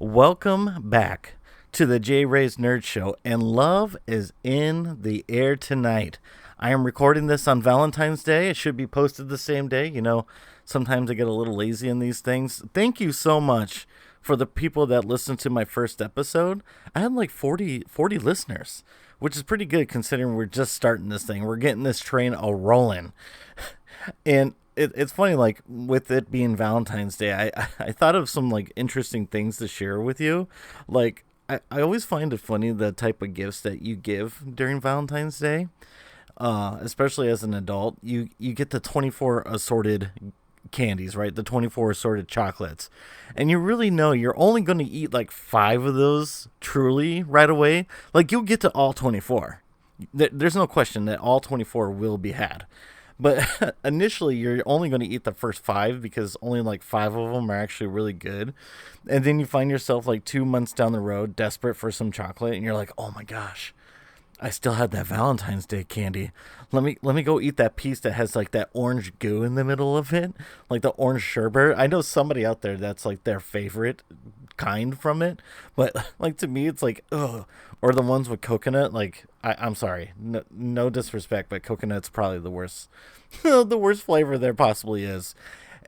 Welcome back to the J Ray's Nerd Show, and love is in the air tonight. I am recording this on Valentine's Day. It should be posted the same day. Sometimes I get a little lazy in these things. Thank you so much for the people that listened to my first episode. I had like 40 listeners, which is pretty good considering we're just starting this thing. We're getting this train a rolling. And it's funny, like with it being Valentine's Day, I thought of some like interesting things to share with you. Like I always find it funny the type of gifts that you give during Valentine's Day, especially as an adult. You get the 24 assorted candies, right? The 24 assorted chocolates, and you really know you're only going to eat like 5 of those truly right away. Like you'll get to all 24. There's no question that all 24 will be had. But initially, you're only going to eat the first 5 because only like 5 of them are actually really good. And then you find yourself like 2 months down the road, desperate for some chocolate, and you're like, "Oh my gosh, I still had that Valentine's Day candy. Let me go eat that piece that has like that orange goo in the middle of it, like the orange sherbet." I know somebody out there that's like their favorite kind from it, but like to me, it's like ugh. Or the ones with coconut. Like I'm sorry, no disrespect, but coconut's probably the worst, the worst flavor there possibly is.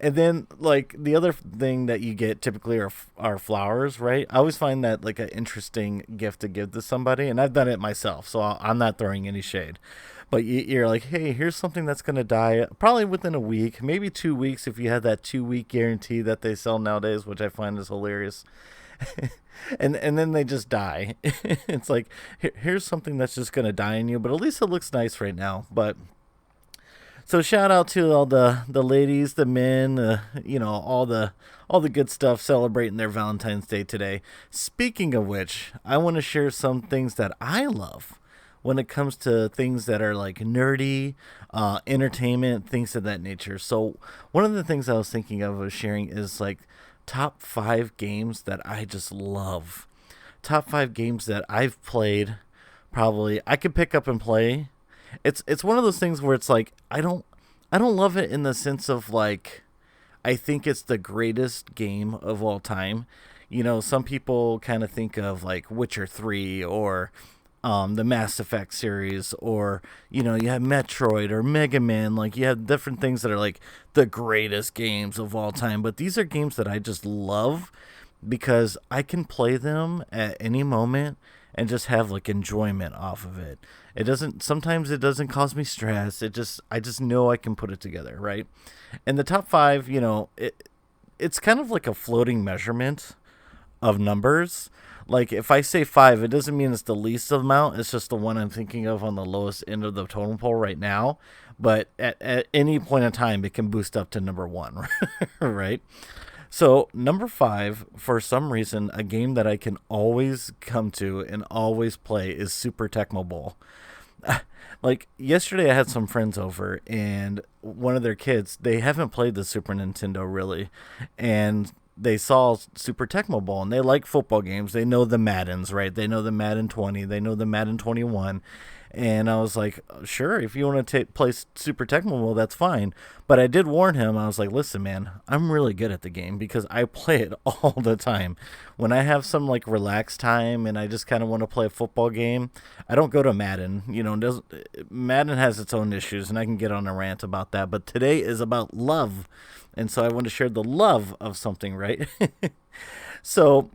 And then, like, the other thing that you get typically are flowers, right? I always find that, like, an interesting gift to give to somebody, and I've done it myself, so I'm not throwing any shade. But you're like, hey, here's something that's going to die probably within a week, maybe 2 weeks if you have that 2-week guarantee that they sell nowadays, which I find is hilarious. And then they just die. It's like, here's something that's just going to die in you, but at least it looks nice right now. But so shout out to all the ladies, the men, all the good stuff celebrating their Valentine's Day today. Speaking of which, I want to share some things that I love when it comes to things that are like nerdy, entertainment, things of that nature. So one of the things I was thinking of sharing is like top 5 games that I just love. Top 5 games that I've played. Probably I could pick up and play. It's one of those things where it's like I don't love it in the sense of like I think it's the greatest game of all time. Some people kind of think of like Witcher 3 or the Mass Effect series, or you have Metroid or Mega Man. Like you have different things that are like the greatest games of all time, but these are games that I just love because I can play them at any moment and just have like enjoyment off of it. Sometimes it doesn't cause me stress. I just know I can put it together, right? And the top 5, it's kind of like a floating measurement of numbers. Like if I say 5, it doesn't mean it's the least amount. It's just the one I'm thinking of on the lowest end of the totem pole right now. But at any point in time, it can boost up to number 1, right? So, number 5, for some reason, a game that I can always come to and always play is Super Tecmo Bowl. Like, yesterday I had some friends over, and one of their kids, they haven't played the Super Nintendo really, and they saw Super Tecmo Bowl, and they like football games. They know the Maddens, right? They know the Madden 20, they know the Madden 21. And I was like, sure, if you want to play Super Tecmo Bowl, that's fine. But I did warn him. I was like, listen, man, I'm really good at the game because I play it all the time. When I have some like relaxed time and I just kind of want to play a football game, I don't go to Madden. Madden has its own issues, and I can get on a rant about that. But today is about love. And so I want to share the love of something, right? So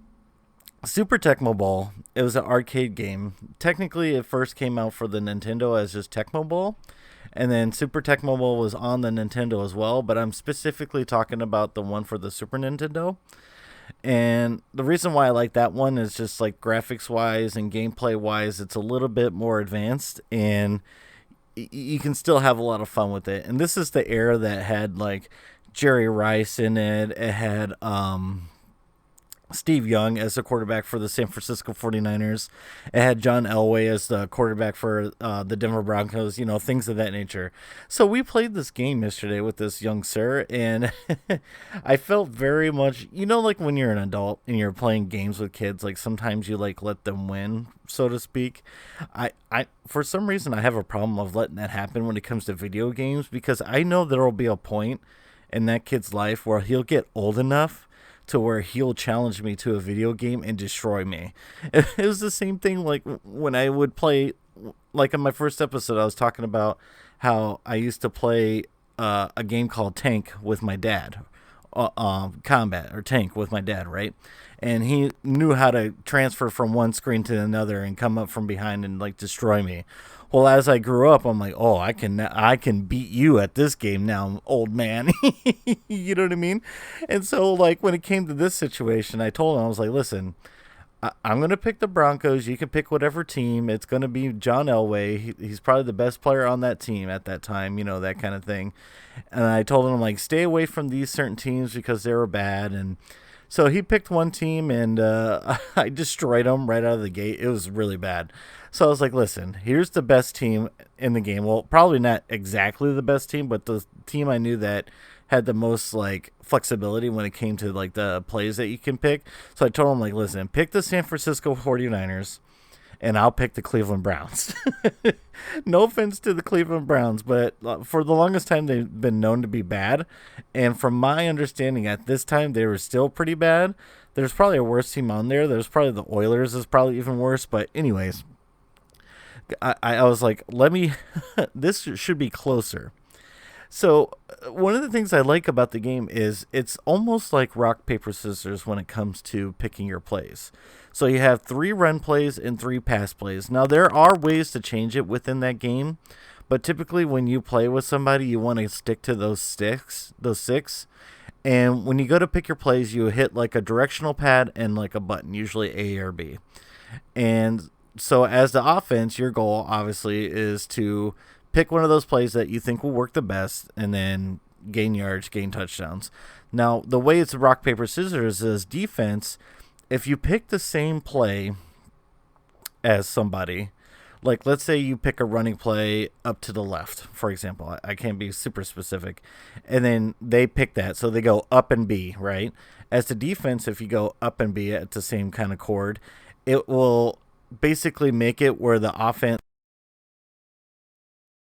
Super Tecmo Bowl, it was an arcade game. Technically, it first came out for the Nintendo as just Tecmo Bowl, and then Super Tecmo Bowl was on the Nintendo as well, but I'm specifically talking about the one for the Super Nintendo. And the reason why I like that one is just like graphics-wise and gameplay-wise, it's a little bit more advanced, and you can still have a lot of fun with it. And this is the era that had like Jerry Rice in it. It had Steve Young as the quarterback for the San Francisco 49ers. It had John Elway as the quarterback for the Denver Broncos, things of that nature. So we played this game yesterday with this young sir, and I felt very much, like when you're an adult and you're playing games with kids, like sometimes you like let them win, so to speak. I for some reason, I have a problem of letting that happen when it comes to video games because I know there will be a point in that kid's life where he'll get old enough to where he'll challenge me to a video game and destroy me. It was the same thing like when I would play, like in my first episode, I was talking about how I used to play a game called Tank with my dad, combat or tank with my dad, right? And he knew how to transfer from one screen to another and come up from behind and like destroy me. Well, as I grew up, I'm like, oh, I can beat you at this game now, old man. You know what I mean? And so, like, when it came to this situation, I told him, I was like, listen, I'm going to pick the Broncos. You can pick whatever team. It's going to be John Elway. He's probably the best player on that team at that time, that kind of thing. And I told him, like, stay away from these certain teams because they were bad. And so he picked one team, and I destroyed them right out of the gate. It was really bad. So I was like, listen, here's the best team in the game. Well, probably not exactly the best team, but the team I knew that had the most like flexibility when it came to like the plays that you can pick. So I told him, like, listen, pick the San Francisco 49ers and I'll pick the Cleveland Browns. No offense to the Cleveland Browns, but for the longest time they've been known to be bad. And from my understanding at this time, they were still pretty bad. There's probably a worse team on there. There's probably the Oilers is probably even worse. But anyways, I was like, this should be closer. So one of the things I like about the game is it's almost like rock, paper, scissors when it comes to picking your plays. So you have 3 run plays and 3 pass plays. Now there are ways to change it within that game, but typically when you play with somebody, you want to stick to those 6. And when you go to pick your plays, you hit like a directional pad and like a button, usually A or B. And so as the offense, your goal obviously is to pick one of those plays that you think will work the best and then gain yards, gain touchdowns. Now, the way it's rock, paper, scissors is defense. If you pick the same play as somebody, like let's say you pick a running play up to the left, for example. I can't be super specific. And then they pick that. So they go up and B, right? As the defense, if you go up and B at the same kind of chord, it will basically make it where the offense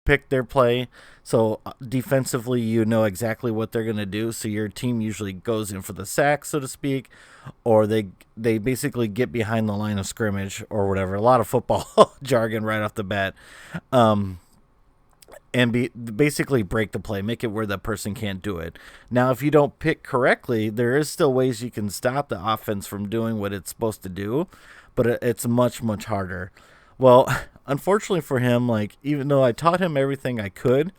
pick their play. So defensively, you know exactly what they're going to do. So your team usually goes in for the sack, so to speak, or they basically get behind the line of scrimmage or whatever. A lot of football jargon right off the bat. And basically break the play, make it where the person can't do it. Now, if you don't pick correctly, there is still ways you can stop the offense from doing what it's supposed to do, but it's much, much harder. Well, unfortunately for him, like, even though I taught him everything I could,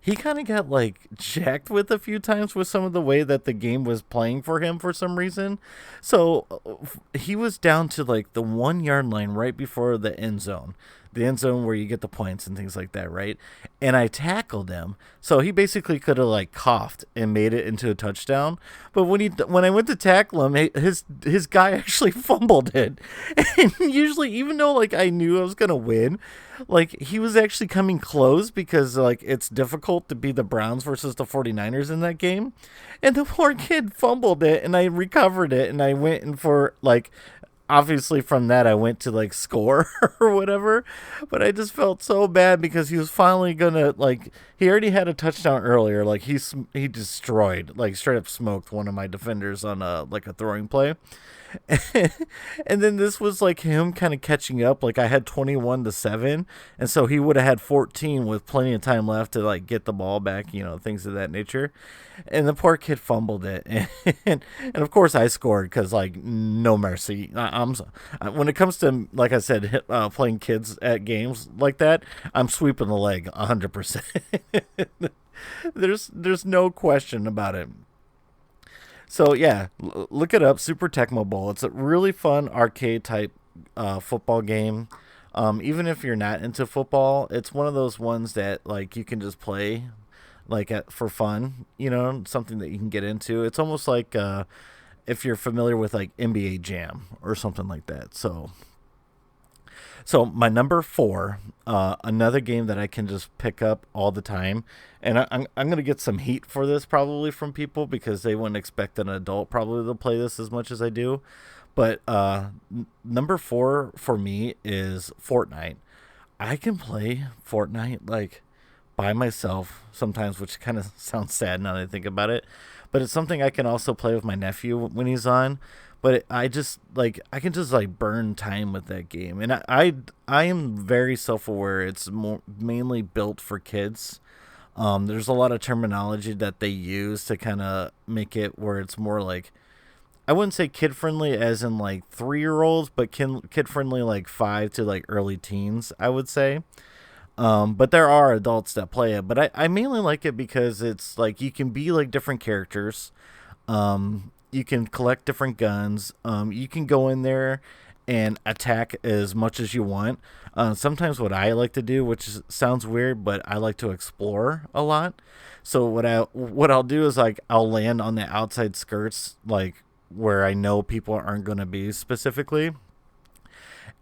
he kind of got, like, jacked with a few times with some of the way that the game was playing for him for some reason. So he was down to, like, the 1 yard line right before the end zone. The end zone where you get the points and things like that, right? And I tackled him. So he basically could have, like, coughed and made it into a touchdown. But when I went to tackle him, his guy actually fumbled it. And usually, even though, like, I knew I was going to win, like, he was actually coming close because, like, it's difficult to be the Browns versus the 49ers in that game. And the poor kid fumbled it, and I recovered it, and I went in for, like, obviously from that I went to like score or whatever, but I just felt so bad because he was finally gonna, like, he already had a touchdown earlier, like he destroyed, like straight up smoked one of my defenders on a throwing play. And then this was like him kind of catching up. Like I had 21-7, and so he would have had 14 with plenty of time left to like get the ball back, things of that nature. And the poor kid fumbled it, and of course I scored because like no mercy. When it comes to, like I said, playing kids at games like that, I'm sweeping the leg 100%. There's no question about it. So yeah, look it up, Super Tecmo Bowl. It's a really fun arcade type football game. Even if you're not into football, it's one of those ones that like you can just play like for fun. Something that you can get into. It's almost like if you're familiar with like NBA Jam or something like that. So my number 4, another game that I can just pick up all the time, and I'm gonna get some heat for this probably from people because they wouldn't expect an adult probably to play this as much as I do. But number 4 for me is Fortnite. I can play Fortnite like by myself sometimes, which kind of sounds sad now that I think about it. But it's something I can also play with my nephew when he's on. But I just like I can just like burn time with that game, and I am very self aware. It's more mainly built for kids. There's a lot of terminology that they use to kind of make it where it's more like I wouldn't say kid friendly as in like 3 year olds, but kid friendly like 5 to like early teens, I would say. But there are adults that play it. But I mainly like it because it's like you can be like different characters. You can collect different guns. You can go in there and attack as much as you want. Sometimes what I like to do, sounds weird, but I like to explore a lot. So what I'll do is like I'll land on the outside skirts, like where I know people aren't going to be specifically,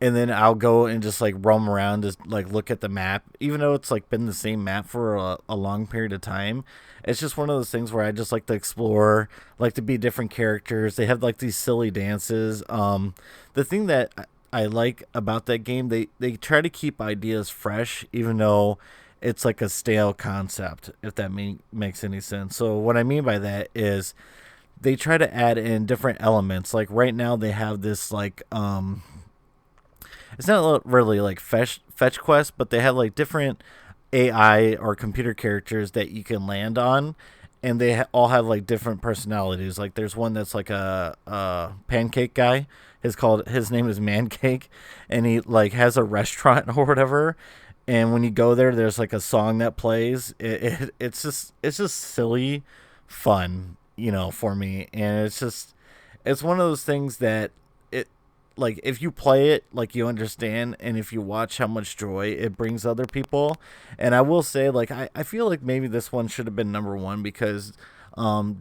and then I'll go and just like roam around, just like look at the map, even though it's like been the same map for a long period of time. It's just one of those things where I just like to explore, like to be different characters. They have like these silly dances. The thing that I like about that game, they try to keep ideas fresh, even though it's like a stale concept, if that makes any sense. So what I mean by that is they try to add in different elements. Like right now they have this like it's not really like fetch quest, but they have like different AI or computer characters that you can land on, and they all have like different personalities. Like there's one that's like a pancake guy. His name is Mancake, and he like has a restaurant or whatever. And when you go there, there's like a song that plays. It's just silly fun, for me, and it's one of those things that like if you play it, like you understand, and if you watch how much joy it brings other people. And I will say, like I feel like maybe this one should have been number one because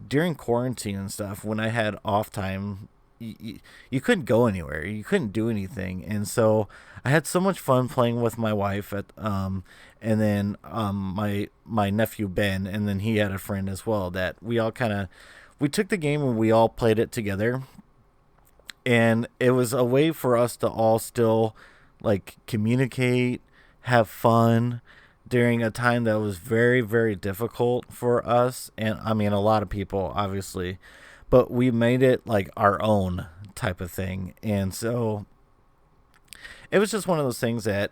during quarantine and stuff, when I had off time, you couldn't go anywhere, you couldn't do anything, and so I had so much fun playing with my wife and then my nephew Ben, and then he had a friend as well that we took the game and we all played it together, and it was a way for us to all still like communicate, have fun during a time that was very, very difficult for us, and I mean a lot of people obviously, but we made it like our own type of thing. And so it was just one of those things that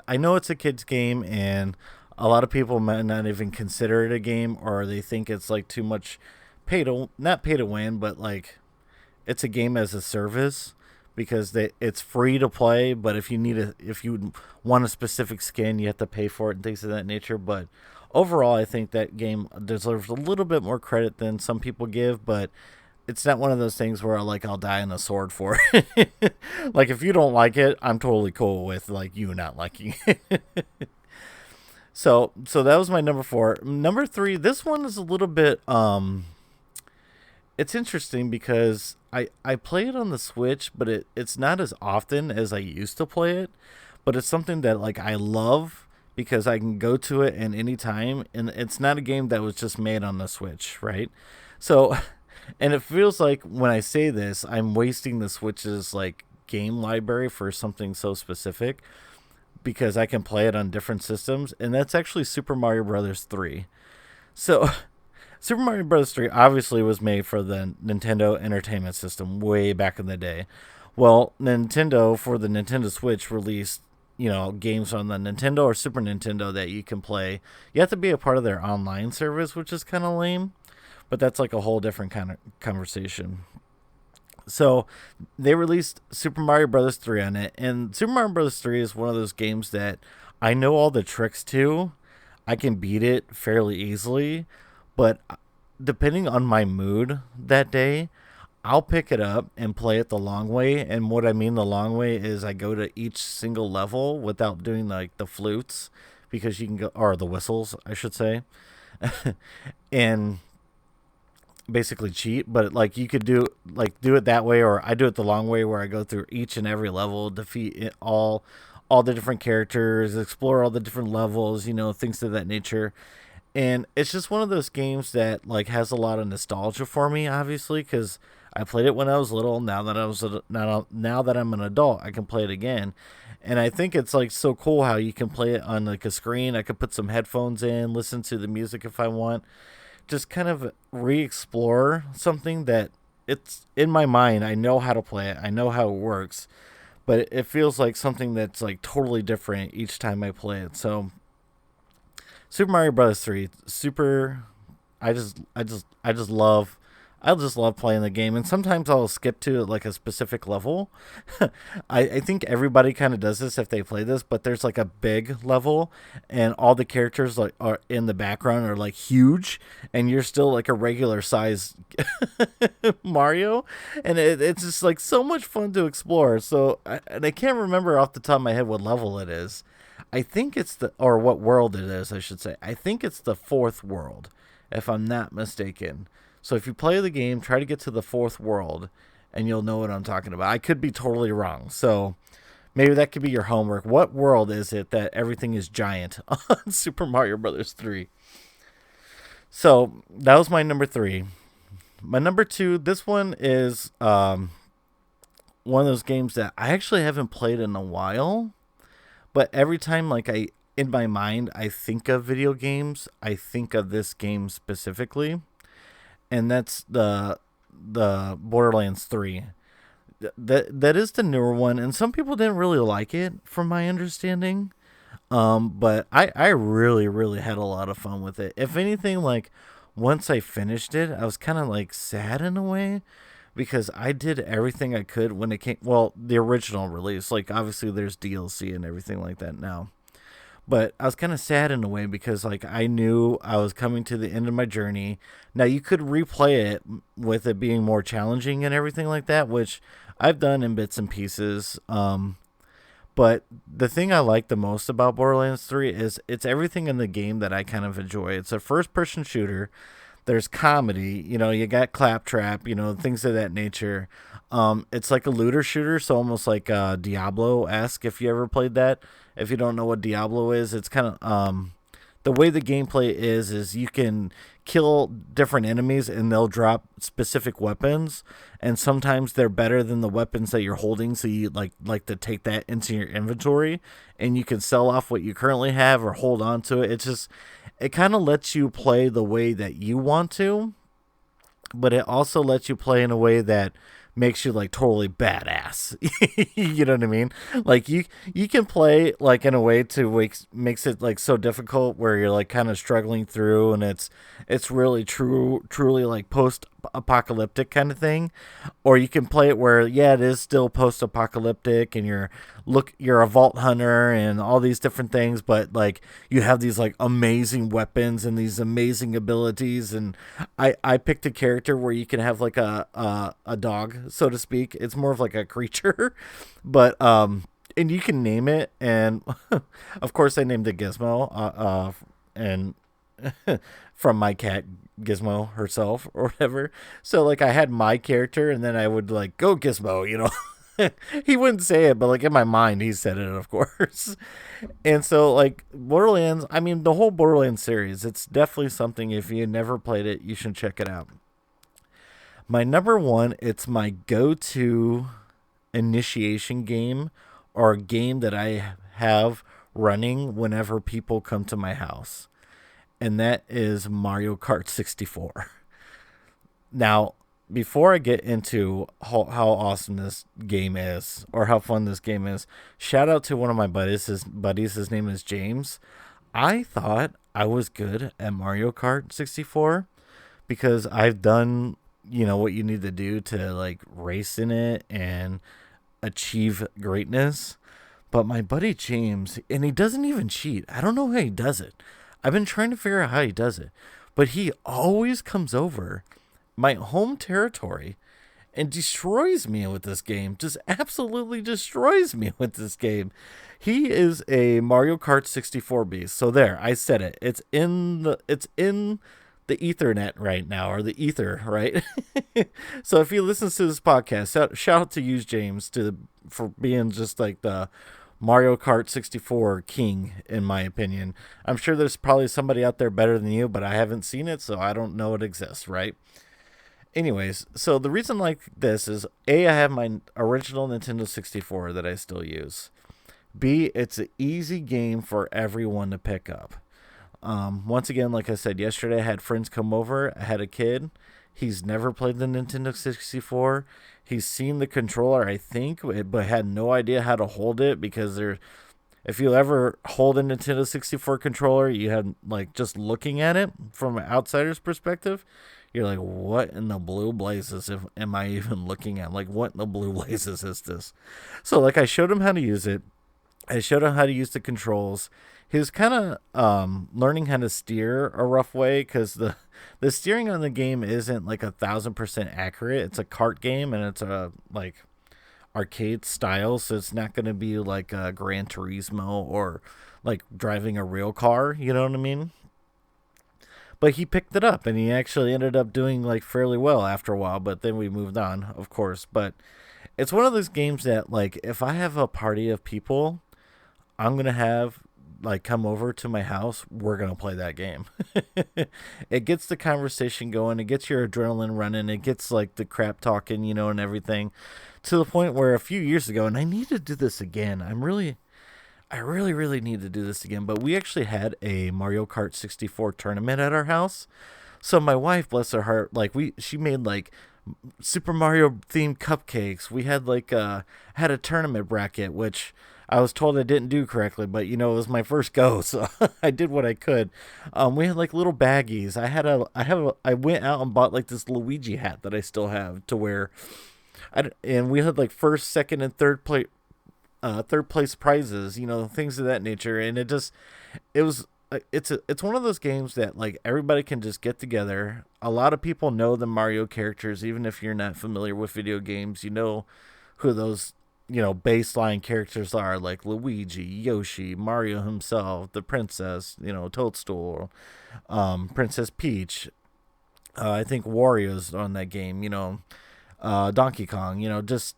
I know it's a kids game, and a lot of people might not even consider it a game, or they think it's like too much not pay to win, but like it's a game as a service because it's free to play, but if you want a specific skin, you have to pay for it and things of that nature. But overall, I think that game deserves a little bit more credit than some people give, but it's not one of those things where like I'll die on a sword for it. Like if you don't like it, I'm totally cool with like you not liking it. So that was my number 4. Number 3, this one is a little bit it's interesting because I play it on the Switch, but it's not as often as I used to play it. But it's something that like I love because I can go to it at any time, and it's not a game that was just made on the Switch, right? So, and it feels like when I say this, I'm wasting the Switch's like game library for something so specific because I can play it on different systems, and that's actually Super Mario Brothers 3. So Super Mario Bros. 3 obviously was made for the Nintendo Entertainment System way back in the day. Well, Nintendo for the Nintendo Switch released, games on the Nintendo or Super Nintendo that you can play. You have to be a part of their online service, which is kind of lame, but that's like a whole different kind of conversation. So they released Super Mario Bros. 3 on it, and Super Mario Bros. 3 is one of those games that I know all the tricks to. I can beat it fairly easily, but depending on my mood that day, I'll pick it up and play it the long way. And what I mean the long way is I go to each single level without doing like the flutes, because you can go, or the whistles, I should say, and basically cheat. But like you could do it that way, or I do it the long way where I go through each and every level, defeat all the different characters, explore all the different levels, things of that nature. And it's just one of those games that like has a lot of nostalgia for me, obviously, because I played it when I was little. Now that I'm an adult, I can play it again. And I think it's like so cool how you can play it on like a screen. I could put some headphones in, listen to the music if I want. Just kind of re-explore something that it's in my mind. I know how to play it. I know how it works, but it feels like something that's like totally different each time I play it. So Super Mario Bros. 3, super. I just love playing the game, and sometimes I'll skip to like a specific level. I think everybody kind of does this if they play this, but there's like a big level, and all the characters like are in the background are like huge, and you're still like a regular size Mario, and it's just like so much fun to explore. And I can't remember off the top of my head what level it is. I think it's or what world it is, I should say. I think it's the fourth world, if I'm not mistaken. So if you play the game, try to get to the fourth world, and you'll know what I'm talking about. I could be totally wrong. So maybe that could be your homework. What world is it that everything is giant on Super Mario Brothers 3? So that was my number 3. My number 2, this one is one of those games that I actually haven't played in a while. But every time, like in my mind, I think of video games, I think of this game specifically, and that's the Borderlands 3. That is the newer one, and some people didn't really like it, from my understanding. But I really had a lot of fun with it. If anything, like once I finished it, I was kind of like sad in a way because I did everything I could when it came. Well, the original release, like obviously there's DLC and everything like that now. But I was kind of sad in a way because like I knew I was coming to the end of my journey. Now you could replay it with it being more challenging and everything like that, which I've done in bits and pieces. But the thing I like the most about Borderlands 3 is it's everything in the game that I kind of enjoy. It's a first person shooter. There's comedy, you got claptrap, things of that nature. It's like a looter shooter, so almost like Diablo-esque, if you ever played that. If you don't know what Diablo is, it's kind of the way the gameplay is you can kill different enemies and they'll drop specific weapons, and sometimes they're better than the weapons that you're holding, so you like to take that into your inventory and you can sell off what you currently have or hold on to it. It kind of lets you play the way that you want to, but it also lets you play in a way that makes you like totally badass. You know what I mean? Like you can play like in a way to makes it like so difficult where you're like kind of struggling through, and it's really truly like post apocalyptic kind of thing. Or you can play it where it is still post apocalyptic and you're a vault hunter and all these different things, but like you have these like amazing weapons and these amazing abilities. And I picked a character where you can have like a dog, so to speak. It's more of like a creature, but and you can name it. And of course I named it Gizmo, and from my cat Gizmo herself or whatever. So like I had my character and then I would like go Gizmo. He wouldn't say it, but like in my mind he said it, of course. And so like Borderlands, I mean the whole Borderlands series, it's definitely something, if you never played it, you should check it out. My number 1, it's my go-to initiation game, or a game that I have running whenever people come to my house. And that is Mario Kart 64. Now, before I get into how awesome this game is, or how fun this game is, shout out to one of my buddies. His name is James. I thought I was good at Mario Kart 64 because I've done, what you need to do to like race in it and achieve greatness. But my buddy James, and he doesn't even cheat. I don't know how he does it. I've been trying to figure out how he does it. But he always comes over my home territory and destroys me with this game. Just absolutely destroys me with this game. He is a Mario Kart 64 beast. So there, I said it. It's in the Ethernet right now, or the ether, right? So if he listens to this podcast, shout out to you, James, for being just like the Mario Kart 64 king, in my opinion. I'm sure there's probably somebody out there better than you, but I haven't seen it, so I don't know it exists, right? Anyways, so the reason like this is A, I have my original Nintendo 64 that I still use. B, it's an easy game for everyone to pick up. Once again, like I said yesterday, I had friends come over. I had a kid. He's never played the Nintendo 64. He's seen the controller, I think, but had no idea how to hold it because if you ever hold a Nintendo 64 controller, you have like just looking at it from an outsider's perspective, you're like, what in the blue blazes am I even looking at? Like, what in the blue blazes is this? So, like, I showed him how to use it. I showed him how to use the controls. He was kind of learning how to steer a rough way because the steering on the game isn't like 1,000% accurate. It's a kart game and it's a like arcade style, so it's not going to be like a Gran Turismo or like driving a real car. You know what I mean? But he picked it up and he actually ended up doing like fairly well after a while. But then we moved on, of course. But it's one of those games that like if I have a party of people I'm gonna have like come over to my house, we're gonna play that game. It gets the conversation going, it gets your adrenaline running, it gets like the crap talking, and everything. To the point where a few years ago, and I need to do this again. I really, really need to do this again. But we actually had a Mario Kart 64 tournament at our house. So my wife, bless her heart, like she made like Super Mario themed cupcakes. We had like had a tournament bracket, which I was told I didn't do correctly, but it was my first go, so I did what I could. We had like little baggies. I went out and bought like this Luigi hat that I still have to wear. And we had like first, second, and third place prizes, things of that nature. And it was it's one of those games that like everybody can just get together. A lot of people know the Mario characters, even if you're not familiar with video games. You know who those baseline characters are, like Luigi, Yoshi, Mario himself, the princess, Toadstool, Princess Peach. I think Wario's on that game. Donkey Kong. Just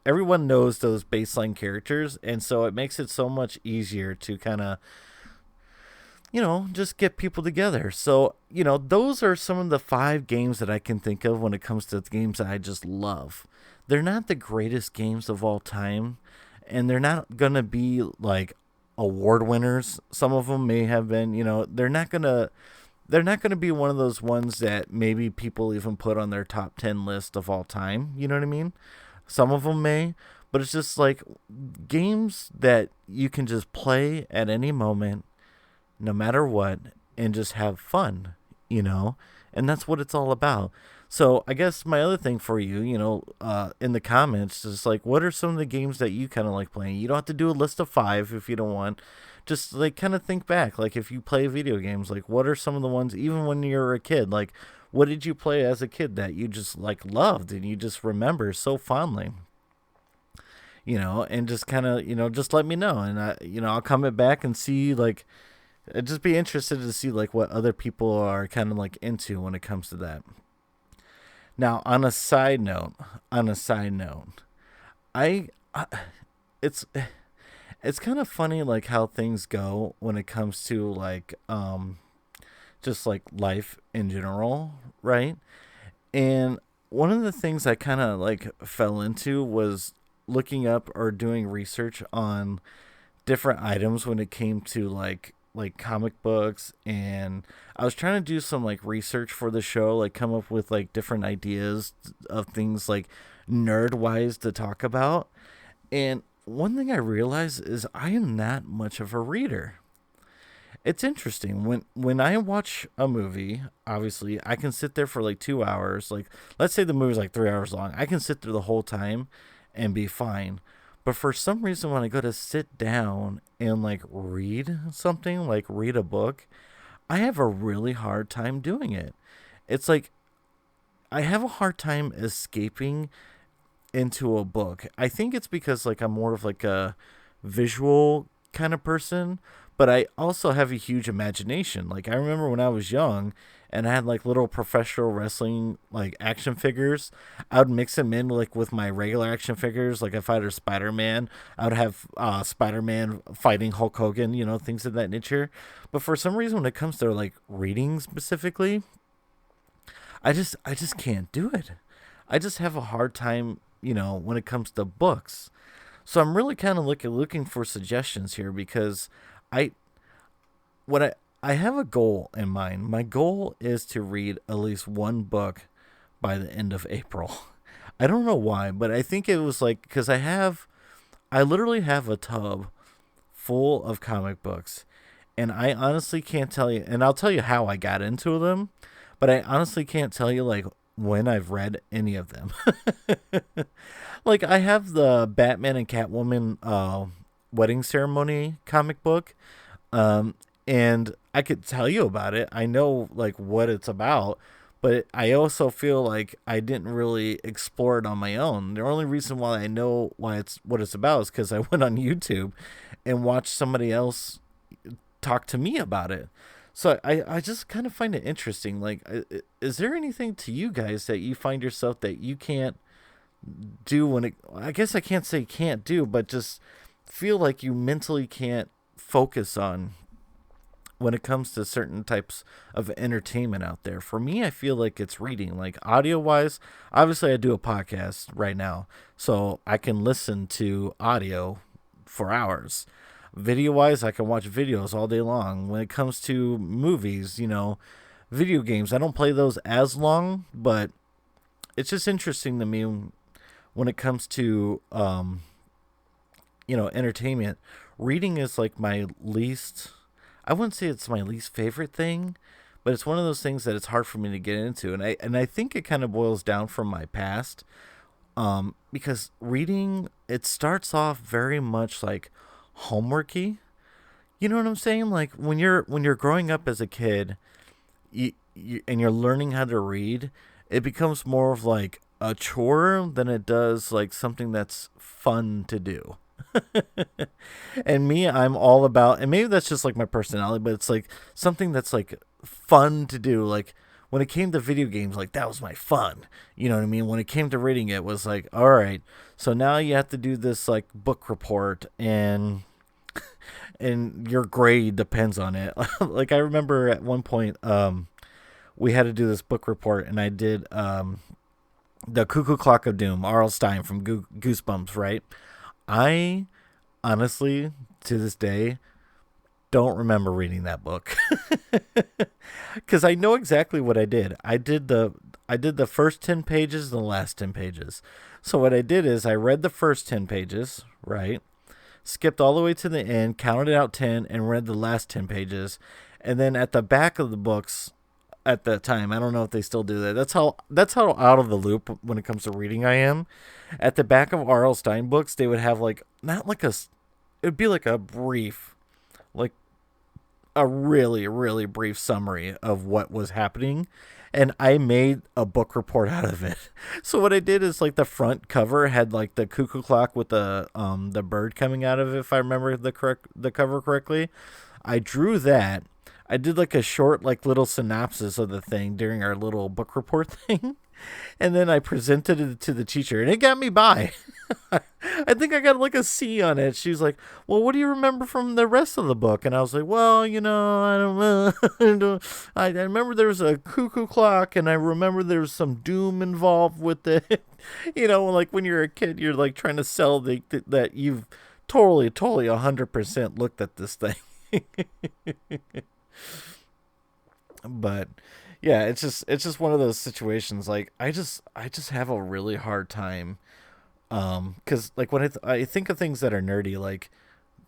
everyone knows those baseline characters, and so it makes it so much easier to kind of just get people together. So, those are some of the 5 games that I can think of when it comes to the games that I just love. They're not the greatest games of all time, and they're not going to be like award winners. Some of them may have been, they're not going to be one of those ones that maybe people even put on their top 10 list of all time. You know what I mean? Some of them may, but it's just like games that you can just play at any moment no matter what, and just have fun, and that's what it's all about. So I guess my other thing for you, in the comments is like, what are some of the games that you kind of like playing? You don't have to do a list of 5 if you don't want. Just like kind of think back, like if you play video games, like what are some of the ones, even when you were a kid, like what did you play as a kid that you just like loved and you just remember so fondly? And just kind of, just let me know, and I'll comment back and see like I'd just be interested to see like what other people are kind of like into when it comes to that. Now, on a side note, I, I it's it's kind of funny like how things go when it comes to like just like life in general, right? And one of the things I kind of like fell into was looking up or doing research on different items when it came to like comic books. And I was trying to do some like research for the show, like come up with like different ideas of things like nerd wise to talk about. And one thing I realized is I am not much of a reader. It's interesting when I watch a movie. Obviously, I can sit there for like 2 hours. Like, let's say the movie's like 3 hours long. I can sit there the whole time and be fine. But for some reason, when I go to sit down and like read something, like read a book, I have a really hard time doing it. It's like I have a hard time escaping into a book. I think it's because like I'm more of like a visual kind of person, but I also have a huge imagination. Like I remember when I was young and I had like little professional wrestling like action figures. I would mix them in like with my regular action figures. Like if I had a Spider Man, I would have Spider Man fighting Hulk Hogan, things of that nature. But for some reason, when it comes to like reading specifically, I just can't do it. I just have a hard time, when it comes to books. So I'm really kind of looking for suggestions here because I what I have a goal in mind. My goal is to read at least one book by the end of April. I don't know why, but I think it was like because I literally have a tub full of comic books, and I honestly can't tell you. And I'll tell you how I got into them, but I honestly can't tell you like when I've read any of them. Like I have the Batman and Catwoman wedding ceremony comic book, um, and I could tell you about it. I know like what it's about, but I also feel like I didn't really explore it on my own. The only reason why I know why it's what it's about is because I went on YouTube and watched somebody else talk to me about it. So I just kind of find it interesting. Like, is there anything to you guys that you find yourself that you can't do when it? I guess I can't say can't do, but just feel like you mentally can't focus on when it comes to certain types of entertainment out there. For me, I feel like it's reading, like audio wise. Obviously, I do a podcast right now, so I can listen to audio for hours. Video wise, I can watch videos all day long. When it comes to movies, video games, I don't play those as long, but it's just interesting to me when it comes to entertainment. Reading is like my least, I wouldn't say it's my least favorite thing, but it's one of those things that it's hard for me to get into. And I think it kind of boils down from my past. Because reading, it starts off very much like homeworky. You know what I'm saying? Like when you're growing up as a kid, and you're learning how to read, it becomes more of like a chore than it does like something that's fun to do. And me, I'm all about, and maybe that's just like my personality, but it's like something that's like fun to do. Like when it came to video games, like that was my fun. You know what I mean? When it came to reading, it was like, all right, so now you have to do this like book report, and your grade depends on it. Like I remember at one point, we had to do this book report, and I did the Cuckoo Clock of Doom, R.L. Stein from Goosebumps, right? I honestly, to this day, don't remember reading that book because I know exactly what I did. I did the first 10 pages and the last 10 pages. So what I did is I read the first 10 pages, right? Skipped all the way to the end, counted out 10, and read the last 10 pages. And then at the back of the books at that time, I don't know if they still do that. That's how out of the loop when it comes to reading I am. At the back of R.L. Stein books, they would have like not like it would be like a brief, like a really really brief summary of what was happening, and I made a book report out of it. So what I did is like the front cover had like the cuckoo clock with the bird coming out of it, if I remember the cover correctly. I drew that. I did like a short like little synopsis of the thing during our little book report thing. And then I presented it to the teacher, and it got me by. I think I got like a C on it. She's like, "Well, what do you remember from the rest of the book?" And I was like, "Well, I don't know. I remember there was a cuckoo clock, and I remember there was some doom involved with it." Like when you're a kid, you're like trying to sell that you've totally 100% looked at this thing. But yeah, it's just one of those situations. Like I just have a really hard time, because like when I think of things that are nerdy, like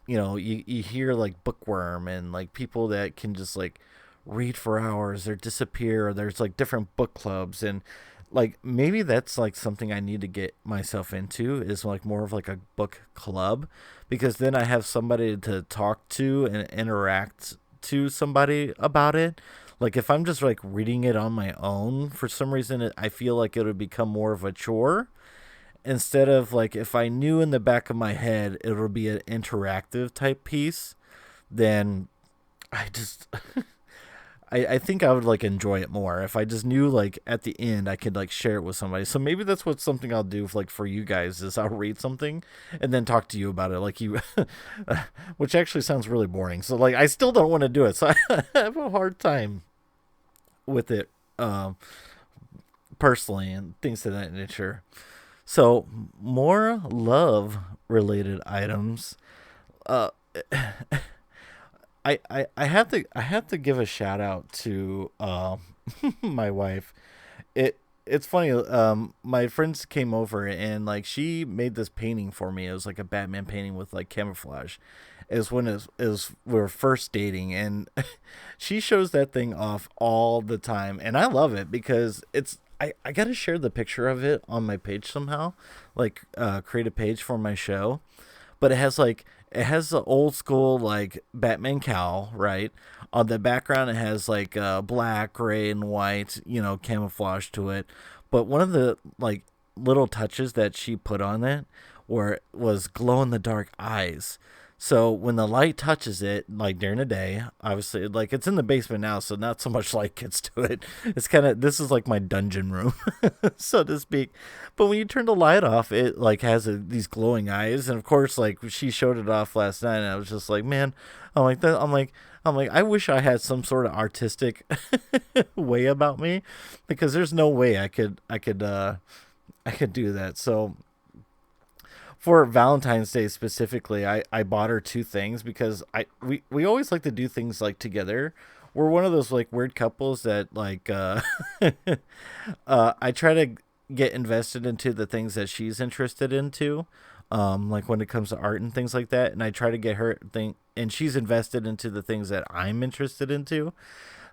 you hear like bookworm and like people that can just like read for hours or disappear, or there's like different book clubs, and like maybe that's like something I need to get myself into, is like more of like a book club, because then I have somebody to talk to and interact to somebody about it. Like if I'm just like reading it on my own, for some reason I feel like it would become more of a chore, instead of like if I knew in the back of my head it would be an interactive type piece, then I just I think I would like enjoy it more if I just knew like at the end I could like share it with somebody. So maybe that's what something I'll do like for you guys, is I'll read something and then talk to you about it, like you, which actually sounds really boring. So like I still don't want to do it. So I have a hard time with it. personally and things of that nature. So more love related items. Uh, I have to give a shout out to my wife. It's funny. My friends came over and like she made this painting for me. It was like a Batman painting with like camouflage. Is we were first dating, and she shows that thing off all the time, and I love it because I gotta share the picture of it on my page somehow, like create a page for my show, but it has the old school like Batman cowl, right? On the background, it has like black, gray, and white, camouflage to it. But one of the like little touches that she put on it where was glow in the dark eyes. So when the light touches it, like during the day, obviously, like it's in the basement now, so not so much light gets to it. It's kind of this is like my dungeon room, so to speak. But when you turn the light off, it like has these glowing eyes, and of course, like she showed it off last night, and I was just like, man, I'm like that. I'm like, I wish I had some sort of artistic way about me, because there's no way I could do that. So for Valentine's Day specifically, I bought her two things because we always like to do things like together. We're one of those like weird couples that like I try to get invested into the things that she's interested into. Like when it comes to art and things like that, and I try to get her thing, and she's invested into the things that I'm interested into.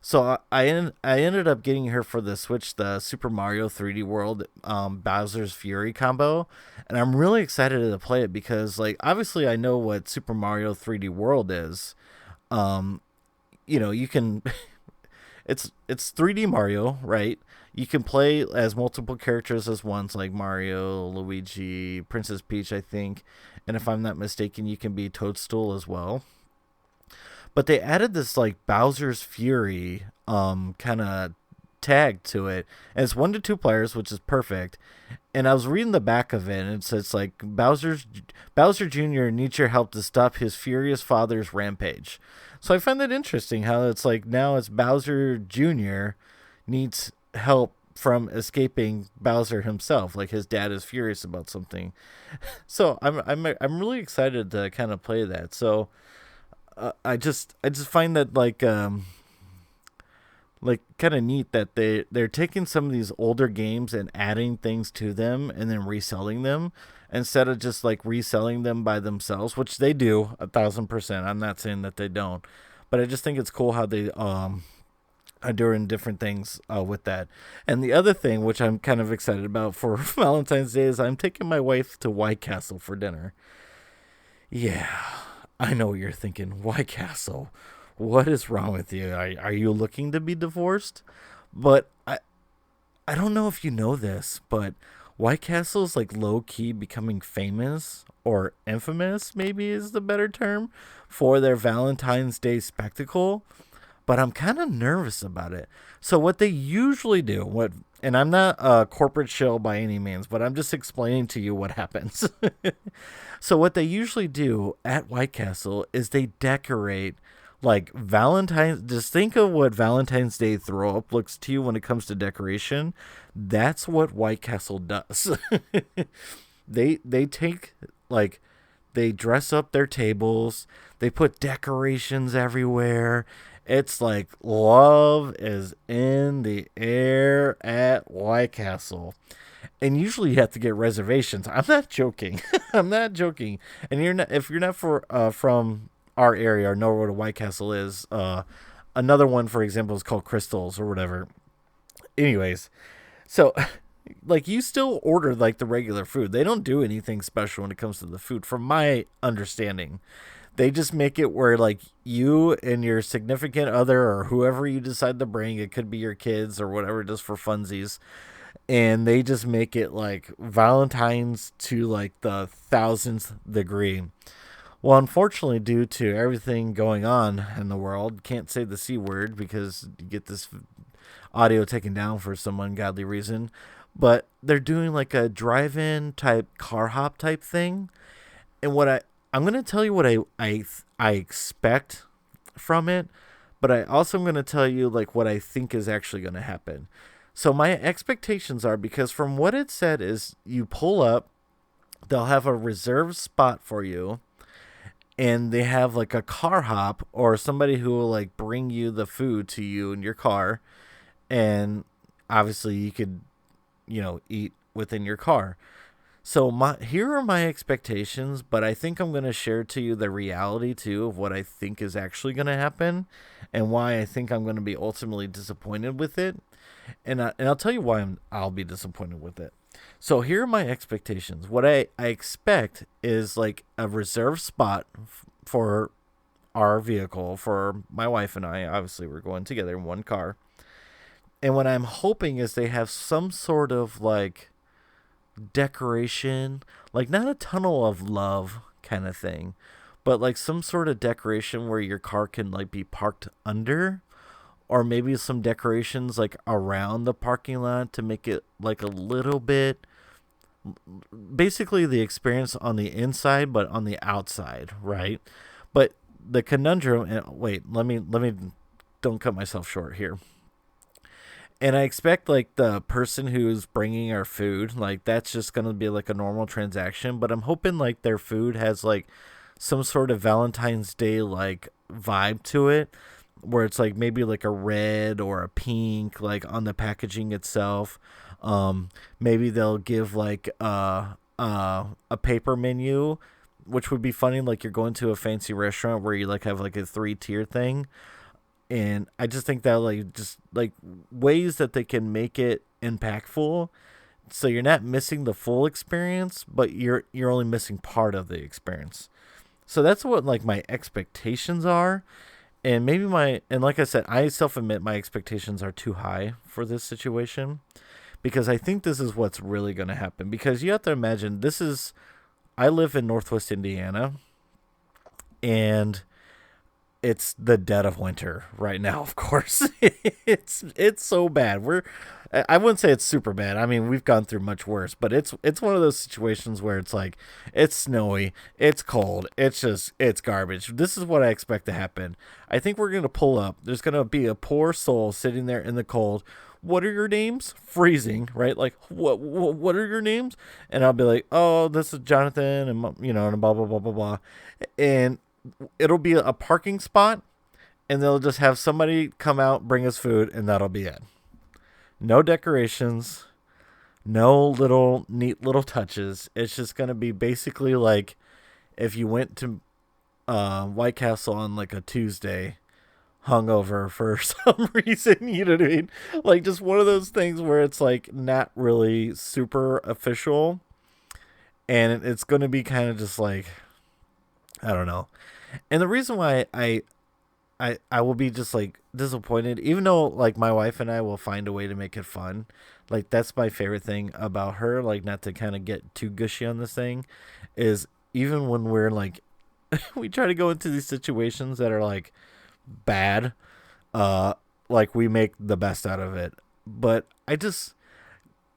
So I ended up getting her for the Switch the Super Mario 3D World Bowser's Fury combo, and I'm really excited to play it because like obviously I know what Super Mario 3D World is. Um, you can it's 3D Mario, right? You can play as multiple characters as once, like Mario, Luigi, Princess Peach, I think, and if I'm not mistaken, you can be Toadstool as well. But they added this like Bowser's Fury kind of tag to it, and it's 1 to 2 players, which is perfect. And I was reading the back of it, and it says like Bowser Jr. needs your help to stop his furious father's rampage. So I find that interesting how it's like now it's Bowser Jr. needs help from escaping Bowser himself. Like his dad is furious about something. So I'm really excited to kind of play that. So I just find that like kind of neat that they're taking some of these older games and adding things to them and then reselling them instead of just like reselling them by themselves, which they do 1,000%. I'm not saying that they don't, but I just think it's cool how they are doing different things with that. And the other thing, which I'm kind of excited about for Valentine's Day, is I'm taking my wife to White Castle for dinner. Yeah, I know what you're thinking. White Castle. What is wrong with you? Are you looking to be divorced? But I don't know if you know this, but White Castle's like low key becoming famous or infamous, maybe is the better term, for their Valentine's Day spectacle. But I'm kind of nervous about it. So what they usually do, and I'm not a corporate shill by any means, but I'm just explaining to you what happens. So what they usually do at White Castle is they decorate like Valentine's. Just think of what Valentine's Day throw up looks to you when it comes to decoration. That's what White Castle does. They take like they dress up their tables. They put decorations everywhere. It's like love is in the air at White Castle. And usually you have to get reservations. I'm not joking. I'm not joking. And you're not if you're not from our area or know where the White Castle is. Another one, for example, is called Crystals or whatever. Anyways, so like you still order like the regular food. They don't do anything special when it comes to the food, from my understanding. They just make it where like you and your significant other or whoever you decide to bring, it could be your kids or whatever, just for funsies, and they just make it like Valentine's to like the thousandth degree. Well, unfortunately, due to everything going on in the world, can't say the C word because you get this audio taken down for some ungodly reason. But they're doing like a drive-in type car hop type thing. And I'm gonna tell you what I expect from it, but I also am gonna tell you like what I think is actually gonna happen. So my expectations are, because from what it said is you pull up, they'll have a reserved spot for you, and they have like a car hop or somebody who will like bring you the food to you in your car, and obviously you could, eat within your car. So here are my expectations, but I think I'm going to share to you the reality too of what I think is actually going to happen, and why I think I'm going to be ultimately disappointed with it. And I'll tell you why I'll be disappointed with it. So here are my expectations. What I expect is like a reserved spot for our vehicle, for my wife and I. Obviously, we're going together in one car. And what I'm hoping is they have some sort of like decoration, like not a tunnel of love kind of thing, but like some sort of decoration where your car can like be parked under, or maybe some decorations like around the parking lot to make it like a little bit, basically the experience on the inside but on the outside, right? But the conundrum, and wait, let me don't cut myself short here. And I expect like the person who's bringing our food, like that's just going to be like a normal transaction, but I'm hoping like their food has like some sort of Valentine's Day like vibe to it, where it's like maybe like a red or a pink like on the packaging itself. Maybe they'll give like a paper menu, which would be funny, like you're going to a fancy restaurant where you like have like a three-tier thing. And I just think that like just like ways that they can make it impactful, so you're not missing the full experience, but you're only missing part of the experience. So that's what like my expectations are. And maybe and like I said, I self admit my expectations are too high for this situation, because I think this is what's really going to happen. Because you have to imagine, I live in Northwest Indiana, and it's the dead of winter right now. Of course, it's so bad. I wouldn't say it's super bad. I mean, we've gone through much worse, but it's one of those situations where it's like it's snowy, it's cold, it's garbage. This is what I expect to happen. I think we're gonna pull up. There's gonna be a poor soul sitting there in the cold. What are your names? Freezing, right? Like what are your names? And I'll be like, oh, this is Jonathan, and and blah blah blah blah blah, and it'll be a parking spot, and they'll just have somebody come out, bring us food, and that'll be it. No decorations, no little neat little touches. It's just gonna be basically like if you went to White Castle on like a Tuesday, hungover for some reason. You know what I mean? Like just one of those things where it's like not really super official, and it's gonna be kind of just like, I don't know. And the reason why I will be just like disappointed, even though like my wife and I will find a way to make it fun. Like that's my favorite thing about her. Like not to kind of get too gushy on this thing, is even when we're like, we try to go into these situations that are like bad, like we make the best out of it. But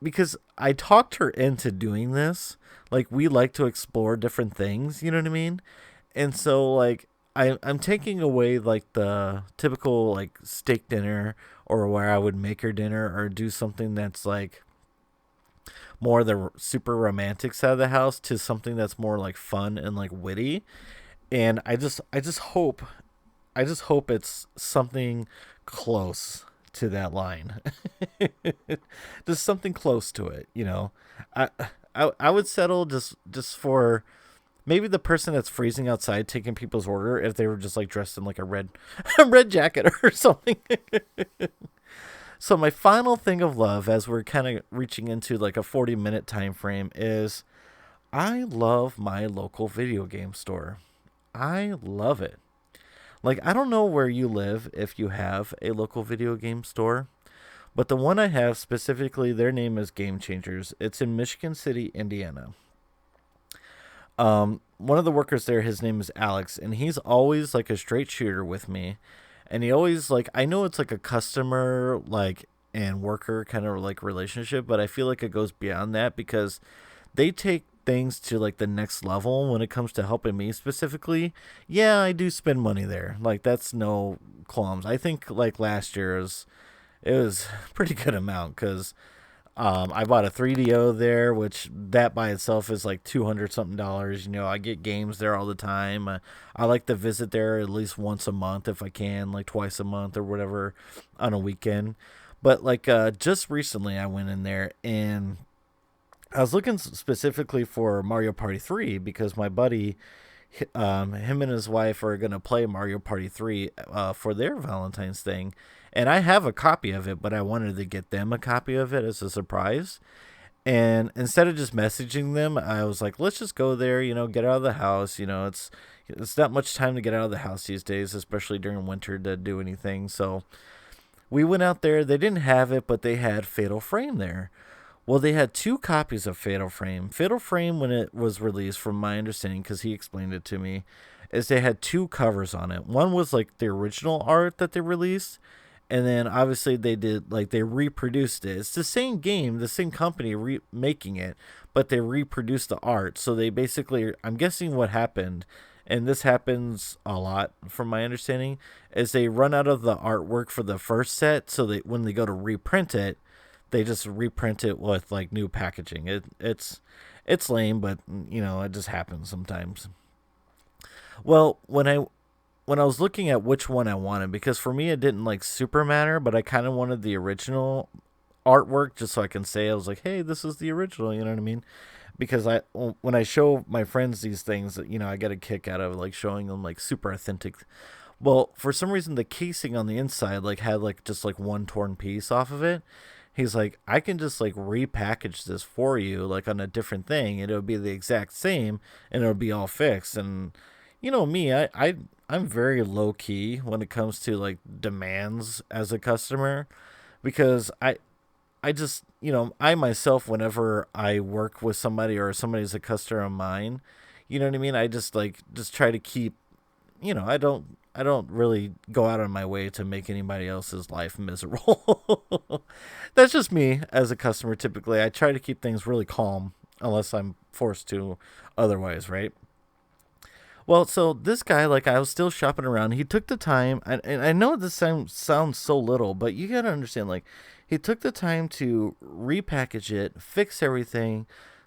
because I talked her into doing this, like we like to explore different things. You know what I mean? And so like I'm taking away like the typical like steak dinner, or where I would make her dinner, or do something that's like more the super romantic side of the house, to something that's more like fun and like witty. And I just hope it's something close to that line. Just something close to it. I I would settle just for maybe the person that's freezing outside taking people's order, if they were just like dressed in like a red a red jacket or something. So my final thing of love, as we're kind of reaching into like a 40-minute time frame, is I love my local video game store. I love it. Like, I don't know where you live, if you have a local video game store, but the one I have specifically, their name is Game Changers. It's in Michigan City, Indiana. One of the workers there, his name is Alex, and he's always like a straight shooter with me. And he always like, I know it's like a customer like and worker kind of like relationship, but I feel like it goes beyond that, because they take things to like the next level when it comes to helping me specifically. Yeah, I do spend money there. Like that's no qualms. I think like last year is It was a pretty good amount because I bought a 3DO there, which that by itself is like 200 something dollars. You know, I get games there all the time. I like to visit there at least once a month if I can, like twice a month or whatever on a weekend. But like just recently, I went in there and I was looking specifically for Mario Party 3 because my buddy, him and his wife are gonna play Mario Party 3 for their Valentine's thing, and I have a copy of it, but I wanted to get them a copy of it as a surprise. And instead of just messaging them, I was like, let's just go there, you know, get out of the house. You know, it's not much time to get out of the house these days, especially during winter to do anything. So we went out there. They didn't have it, but they had Fatal Frame there. Well, they had two copies of Fatal Frame. Fatal Frame, when it was released, from my understanding, because he explained it to me, is they had two covers on it. One was like the original art that they released, and then obviously they did like they reproduced it. It's the same game, the same company making it, but they reproduced the art. So they basically, I'm guessing what happened, and this happens a lot from my understanding, is they run out of the artwork for the first set, so they when they go to reprint it, they just reprint it with like new packaging. It's lame, but you know it just happens sometimes. Well, when I was looking at which one I wanted, because for me it didn't like super matter, but I kind of wanted the original artwork just so I can say I was like, hey, this is the original. You know what I mean? Because when I show my friends these things, you know, I get a kick out of like showing them like super authentic. Well, for some reason, the casing on the inside like had like just like one torn piece off of it. He's like, I can just like repackage this for you, like on a different thing, and it'll be the exact same, and it'll be all fixed. And you know me, I'm very low key when it comes to like demands as a customer, because I just, you know, I myself, whenever I work with somebody or somebody's a customer of mine, you know what I mean? I just like, just try to keep, you know, I don't really go out of my way to make anybody else's life miserable. That's just me as a customer typically. I try to keep things really calm unless I'm forced to otherwise, right? Well, so this guy, like, I was still shopping around. He took the time, and I know this sounds so little, but you gotta understand, like, he took the time to repackage it, fix everything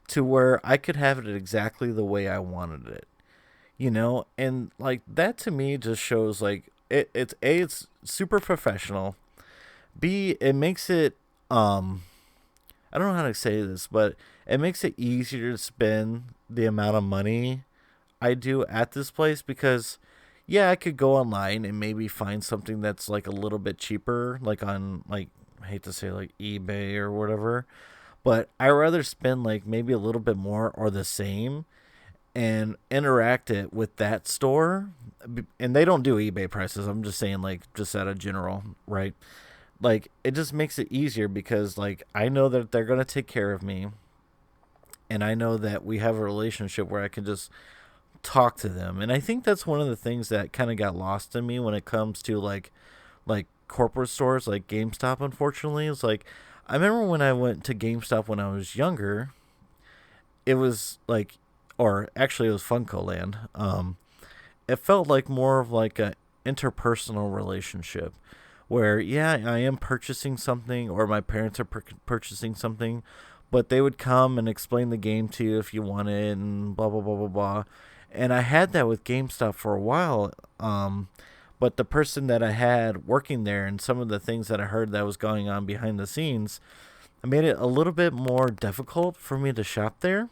to where I could have it exactly the way I wanted it, you know? And, like, that to me just shows, like, it's super professional. B, it makes it, I don't know how to say this, but it makes it easier to spend the amount of money I do at this place because yeah, I could go online and maybe find something that's like a little bit cheaper, like on like I hate to say like eBay or whatever, but I rather spend like maybe a little bit more or the same and interact it with that store. And they don't do eBay prices. I'm just saying like just at a general, right? Like it just makes it easier because like I know that they're going to take care of me and I know that we have a relationship where I can just talk to them. And I think that's one of the things that kind of got lost in me when it comes to like corporate stores like GameStop. Unfortunately, it's like I remember when I went to GameStop when I was younger. It was like, or actually, it was Funko Land. It felt like more of like a interpersonal relationship, where yeah, I am purchasing something, or my parents are purchasing something, but they would come and explain the game to you if you want it, and blah blah blah blah blah. And I had that with GameStop for a while. But the person that I had working there and some of the things that I heard that was going on behind the scenes, it made it a little bit more difficult for me to shop there.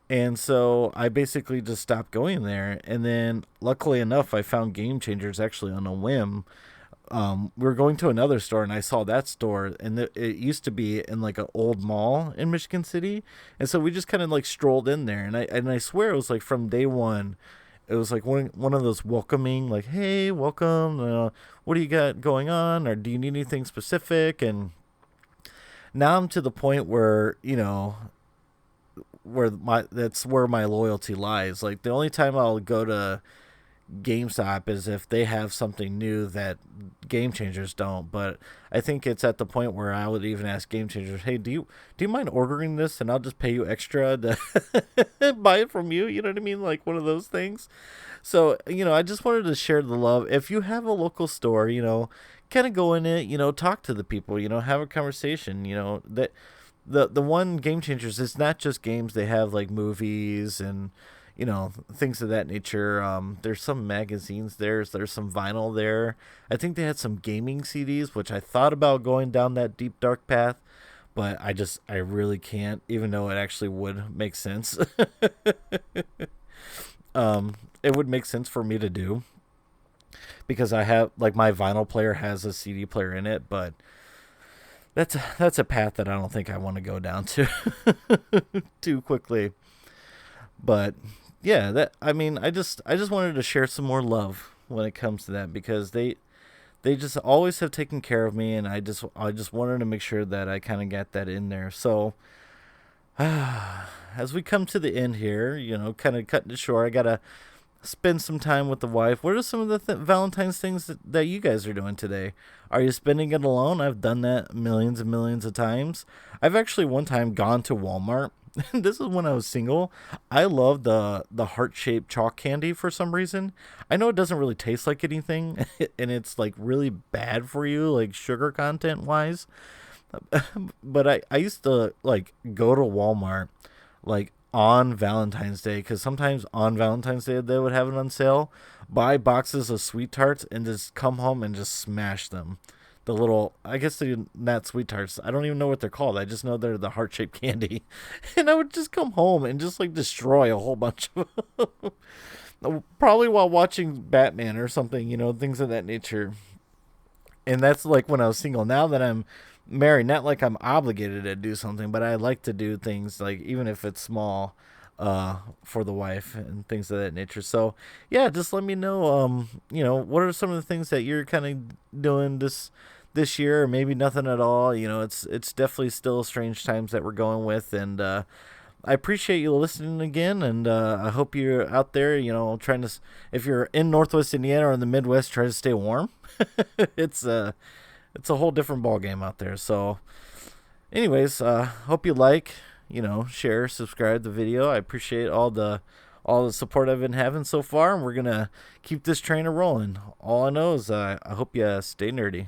And so I basically just stopped going there. And then, luckily enough, I found Game Changers actually on a whim. We were going to another store and I saw that store, and it used to be in like an old mall in Michigan City. And so we just kind of like strolled in there, and I swear it was like from day one. It was like one of those welcoming, like, hey, welcome. What do you got going on? Or do you need anything specific? And now I'm to the point where, you know, where my that's where my loyalty lies. Like the only time I'll go to GameStop is if they have something new that Game Changers don't. But I think it's at the point where I would even ask Game Changers, "Hey, do you mind ordering this, and I'll just pay you extra to buy it from you?" You know what I mean? Like one of those things. So you know, I just wanted to share the love. If you have a local store, you know, kind of go in it, talk to the people, have a conversation, that the one Game Changers is not just games. They have like movies and things of that nature. There's some magazines there's some vinyl there. I think they had some gaming CDs, which I thought about going down that deep dark path, but I really can't, even though it actually would make sense. It would make sense for me to do because I have like my vinyl player has a CD player in it, but that's a path that I don't think I want to go down to too quickly. But yeah, that I mean, I just wanted to share some more love when it comes to that because they just always have taken care of me, and I just wanted to make sure that I kind of got that in there. So as we come to the end here, kind of cutting it short, I gotta spend some time with the wife. What are some of the Valentine's things that you guys are doing today? Are you spending it alone? I've done that millions and millions of times. I've actually one time gone to Walmart. This is when I was single. I love the heart shaped chalk candy for some reason. I know it doesn't really taste like anything, and it's like really bad for you, like sugar content wise. But I used to like go to Walmart like on Valentine's Day because sometimes on Valentine's Day they would have it on sale. Buy boxes of sweet tarts and just come home and just smash them. The little, I guess they're not sweet tarts. I don't even know what they're called. I just know they're the heart shaped candy, and I would just come home and just like destroy a whole bunch of them. Probably while watching Batman or something, things of that nature. And that's like when I was single. Now that I'm married, not like I'm obligated to do something, but I like to do things like even if it's small, for the wife and things of that nature. So yeah, just let me know. What are some of the things that you're kind of doing this year, or maybe nothing at all. It's definitely still strange times that we're going with, and I appreciate you listening again, and I hope you're out there, trying to, if you're in Northwest Indiana or in the Midwest, try to stay warm. it's a it's a whole different ball game out there. So, anyways, hope you like, share, subscribe the video. I appreciate all the support I've been having so far, and we're gonna keep this train a rolling. All I know is I hope you stay nerdy.